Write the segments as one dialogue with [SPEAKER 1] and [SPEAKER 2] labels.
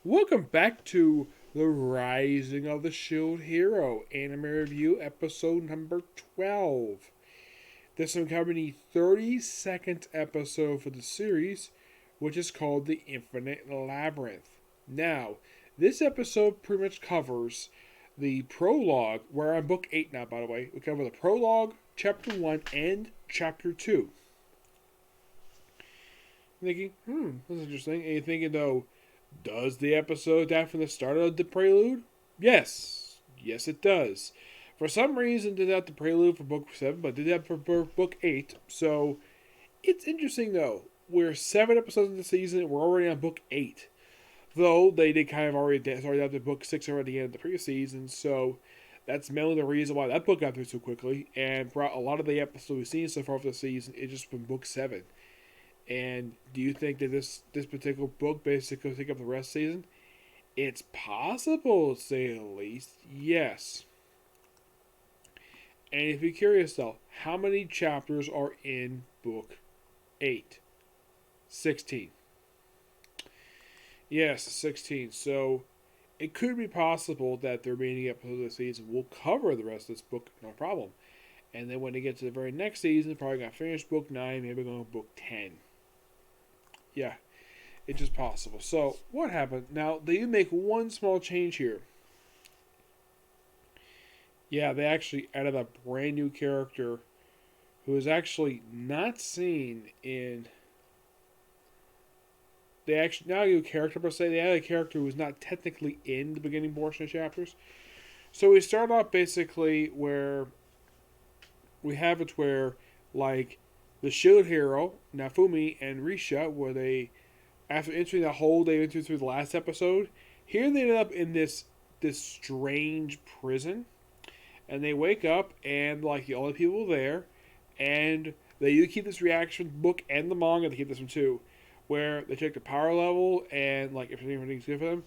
[SPEAKER 1] Welcome back to The Rising of the Shield Hero Anime Review episode number 12. This is covering the 32nd episode for the series, which is called The Infinite Labyrinth. Now, this episode pretty much covers the prologue. We're on book 8 now, by the way. We cover the prologue, chapter 1, and chapter 2. Thinking, that's interesting. And you're thinking, though, does the episode adapt from the start of the prelude? Yes. Yes, it does. For some reason, it did that the prelude for book 7, but did that for book 8. So, it's interesting, though. We're 7 episodes in the season, we're already on book 8. Though, they did kind of already start after book 6 already at the end of the previous season, so that's mainly the reason why that book got through so quickly. And for a lot of the episodes we've seen so far for the season, it's just from book 7. And do you think that this particular book basically will take up the rest of the season? It's possible, to say the least. Yes. And if you're curious, though, how many chapters are in book 8? 16. Yes, 16. So it could be possible that the remaining episodes of the season will cover the rest of this book, no problem. And then when they get to the very next season, they're probably going to finish book 9, maybe going to book 10. Yeah, it's just possible. So, what happened? Now, they did make one small change here. Yeah, they actually added a brand new character who is actually not seen in. They actually not a new character per se. They added a character who was not technically in the beginning portion of chapters. So we start off basically where we have it where like the Shield Hero Nafumi and Risha, where they after entering the hole they entered through the last episode, here they ended up in this strange prison, and they wake up and like the only people there, and they do keep this reaction book and the manga. They keep this one too, where they check the power level and like if everything's good for them,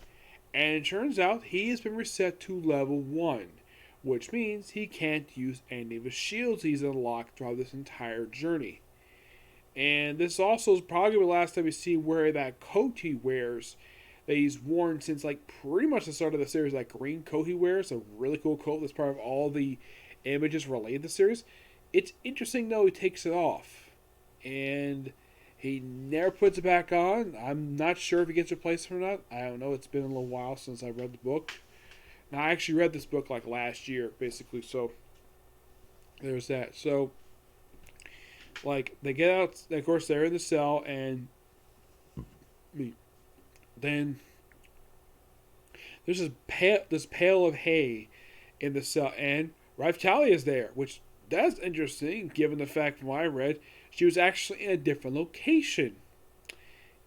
[SPEAKER 1] and it turns out he has been reset to level 1, which means he can't use any of the shields he's unlocked throughout this entire journey. And this also is probably the last time we see where that coat he wears that he's worn since like pretty much the start of the series. That green coat he wears, a really cool coat that's part of all the images related to the series. It's interesting though, he takes it off and he never puts it back on. I'm not sure if he gets replaced or not. I don't know. It's been a little while since I read the book. Now I actually read this book like last year, basically. So there's that. So like they get out, of course they're in the cell, and then there's this pail of hay in the cell, and Raftalia is there, which that's interesting given the fact from what I read she was actually in a different location.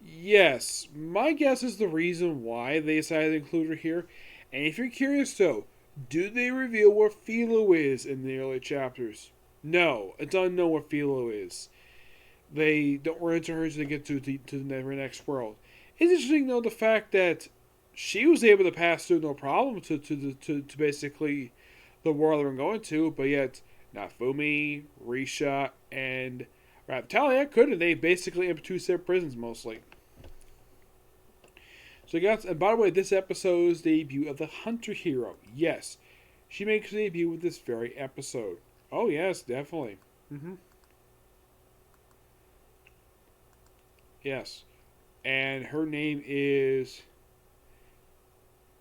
[SPEAKER 1] Yes, my guess is the reason why they decided to include her here. And if you're curious though, do they reveal where Philo is in the early chapters? No, it's unknown where Philo is. They don't run into her until they get to the next world. It's interesting though the fact that she was able to pass through no problem to basically the world they're going to, but yet Nafumi, Risha, and Raptalia couldn't. They basically in 2 separate prisons mostly. So and by the way, this episode is the debut of the Hunter Hero. Yes, she makes her debut with this very episode. Oh yes, definitely. Yes. And her name is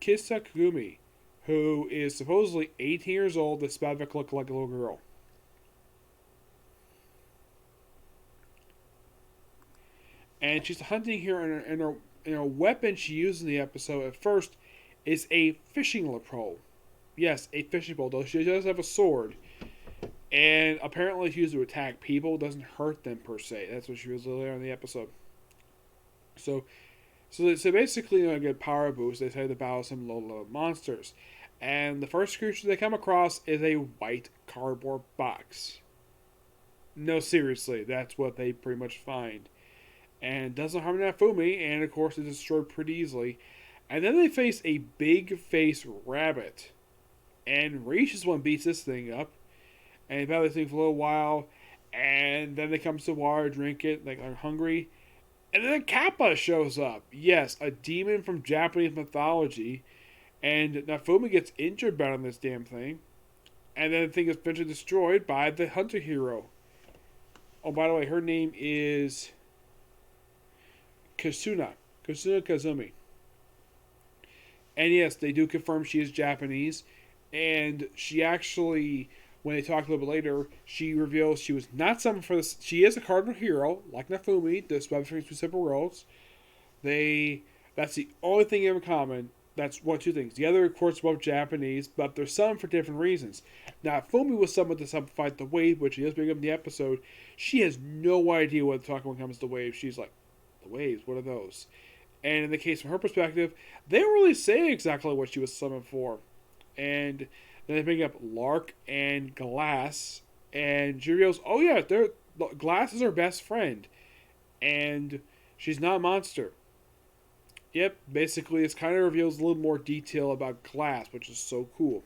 [SPEAKER 1] Kisa Kagumi, who is supposedly 18 years old, despite the look like a little girl. And she's hunting here, and her weapon she used in the episode at first is a fishing pole. Yes, a fishing pole, though she does have a sword. And apparently she used to attack people, doesn't hurt them per se. That's what she was later in the episode. So basically, a good power boost. They say to battle some low-level monsters, and the first creature they come across is a white cardboard box. No, seriously, that's what they pretty much find, and it doesn't harm Nafumi, and of course it's destroyed pretty easily. And then they face a big face rabbit, and Reach is one beats this thing up, and they battle this thing for a little while, and then they come to water, drink it, like they're hungry. And then Kappa shows up. Yes, a demon from Japanese mythology. And Nafumi gets injured battling this damn thing. And then the thing is eventually destroyed by the hunter hero. Oh, by the way, her name is Kasuna. Kasuna Kazumi. And yes, they do confirm she is Japanese. And she actually, when they talk a little bit later, she reveals she was not summoned for this. She is a cardinal hero, like Nafumi, despite between two separate worlds. That's the only thing in common. That's one, two things. The other, of course, both Japanese, but they're summoned for different reasons. Now, Fumi was summoned to fight the wave, which he does bring up in the episode. She has no idea what they're talking when it comes to waves. She's like, the waves, what are those? And in the case from her perspective, they don't really say exactly what she was summoned for. And then they bring up Lark and Glass, and she reveals, oh yeah, Glass is her best friend, and she's not a monster. Yep, basically, it kind of reveals a little more detail about Glass, which is so cool.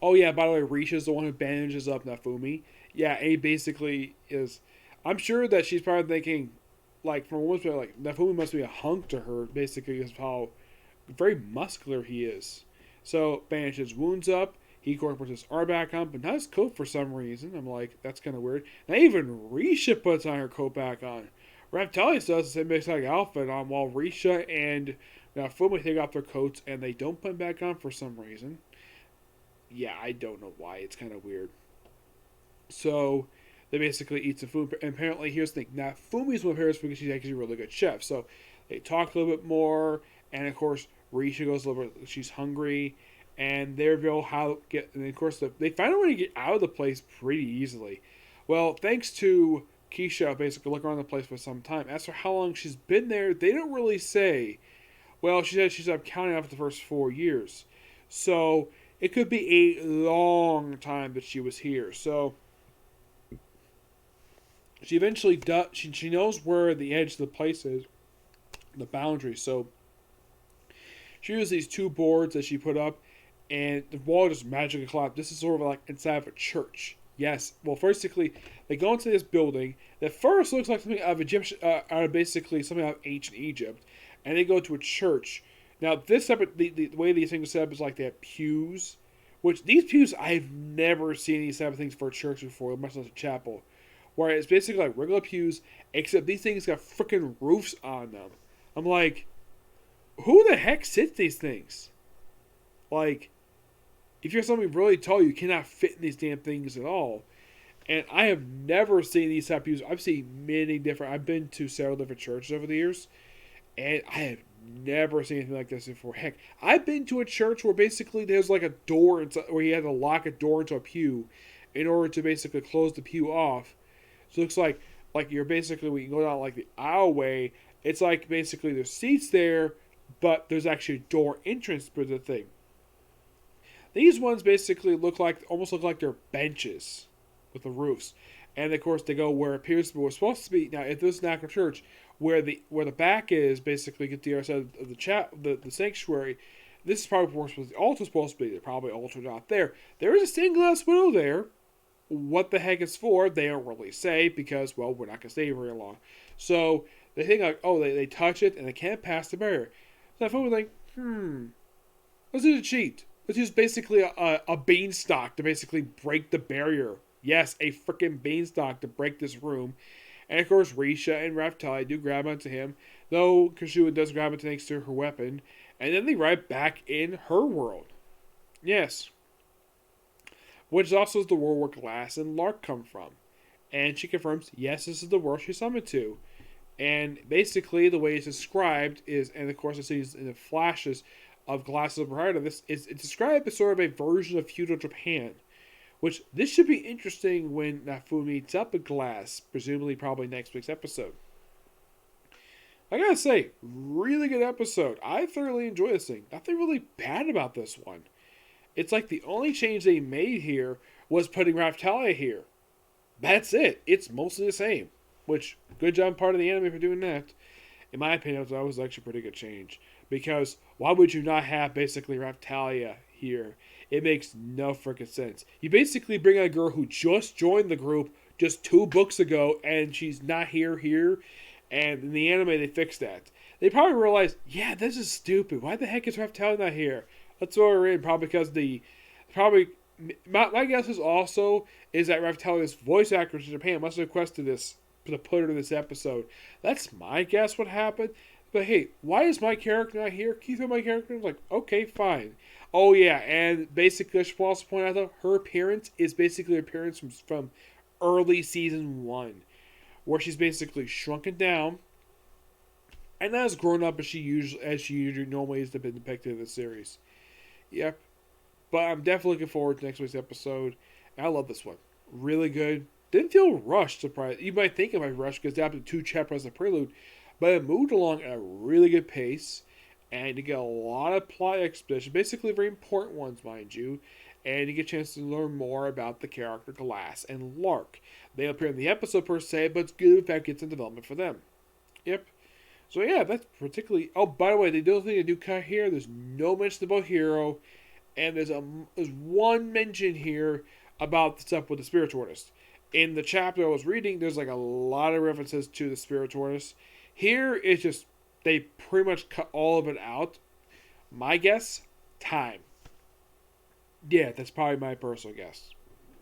[SPEAKER 1] Oh yeah, by the way, Risha's the one who bandages up Nafumi. Yeah, A basically is. I'm sure that she's probably thinking, like, from a woman's point, like, Nafumi must be a hunk to her, basically, is how very muscular he is. So, bandages wounds up. He incorporates his arm back on, but not his coat for some reason. I'm like, that's kind of weird. Now, even Risha puts on her coat back on. Reptilius does the same basic outfit on, while Risha and Nafumi take off their coats and they don't put them back on for some reason. Yeah, I don't know why. It's kind of weird. So they basically eat some food. And apparently, here's the thing. Nafumi's with her because she's actually a really good chef. So they talk a little bit more. And of course, Risha goes a little bit. She's hungry. And they reveal how to get. And of course, they find a way to get out of the place pretty easily. Well, thanks to Keisha basically looking around the place for some time. As for how long she's been there, they don't really say. Well, she said she's up counting after the first 4 years. So it could be a long time that she was here. So she eventually does. She knows where the edge of the place is, the boundary. So she uses these two boards that she put up, and the wall just magically collapsed. This is sort of like inside of a church. Yes. Well, basically, they go into this building that first looks like something out of Egyptian, basically something out of ancient Egypt, and they go to a church. Now, the way these things are set up is like they have pews, which these pews I've never seen these type of things for a church before, much less a chapel, where it's basically like regular pews, except these things got freaking roofs on them. I'm like, who the heck sits these things? Like, if you're something really tall, you cannot fit in these damn things at all. And I have never seen these type of pews. I've seen many different. I've been to several different churches over the years, and I have never seen anything like this before. Heck, I've been to a church where basically there's like a door inside, where you had to lock a door into a pew in order to basically close the pew off. So it looks like you're basically, when you go down like the aisleway, it's like basically there's seats there, but there's actually a door entrance for the thing. These ones basically almost look like they're benches with the roofs, and of course they go where it appears to be supposed to be. Now, if this is an actual church, where the back is basically get the other side of the sanctuary, this is probably where the altar is supposed to be. They're probably altered out there. There is a stained glass window there. What the heck it's for, they don't really say, because, well, we're not going to stay here very long. So they think like, oh, they touch it and they can't pass the barrier. So I thought, like, let's do the cheat. Let's use basically a beanstalk to basically break the barrier. Yes, a freaking beanstalk to break this room. And of course, Risha and Reptile do grab onto him, though Kashua does grab it thanks to her weapon. And then they ride back in her world. Yes. Which also is the world where Glass and Lark come from. And she confirms, yes, this is the world she's summoned to. And basically, the way it's described is, and of course, it sees in the flashes of Glass's prior to this, it's described as sort of a version of feudal Japan. Which, this should be interesting when Nafumi meets up with Glass, presumably probably next week's episode. I gotta say, really good episode. I thoroughly enjoy this thing. Nothing really bad about this one. It's like the only change they made here was putting Raphtalia here. That's it. It's mostly the same. Which, good job part of the anime for doing that. In my opinion, that was actually a pretty good change. Because, why would you not have basically Raphtalia here? It makes no freaking sense. You basically bring a girl who just joined the group just 2 books ago, and she's not here, And in the anime, they fixed that. They probably realized, yeah, this is stupid. Why the heck is Reptile not here? Let's throw her in. Probably because probably my guess is also is that Reptilia's voice actress in Japan must have requested this to put her in this episode. That's my guess what happened. But hey, why is my character not here? Can you throw my character? I was like, okay, fine. Oh yeah, and basically I should also point out though, her appearance is basically her appearance from early season 1, where she's basically shrunken down and not as grown up as she usually normally is been depicted in the series. Yep. But I'm definitely looking forward to next week's episode. And I love this one. Really good. Didn't feel rushed, surprised. You might think it might rush because after 2 chapters of prelude, but it moved along at a really good pace, and you get a lot of plot exposition, basically very important ones, mind you, and you get a chance to learn more about the character Glass and Lark. They appear in the episode per se, but it's good if that gets in development for them. Yep. So yeah, that's particularly. Oh, by the way, the other thing they do cut here. There's no mention about Hero, and there's one mention here about the stuff with the Spirit Tortoise. In the chapter I was reading, there's like a lot of references to the Spirit Tortoise. Here, it's just they pretty much cut all of it out. My guess, time. Yeah, that's probably my personal guess.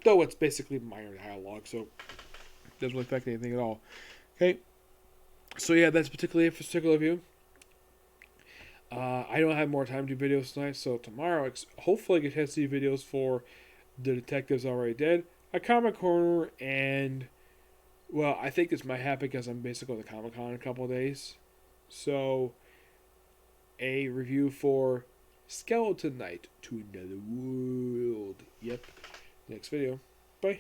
[SPEAKER 1] Though it's basically minor dialogue, so it doesn't really affect anything at all. Okay. So yeah, that's particularly it for particular review. I don't have more time to do videos tonight, so tomorrow, hopefully I get a chance to do videos for The Detectives Already Dead, a Comic Corner, and, well, I think this might happen because I'm basically going to Comic Con in a couple of days. So, a review for Skeleton Knight to Another World. Yep. Next video. Bye.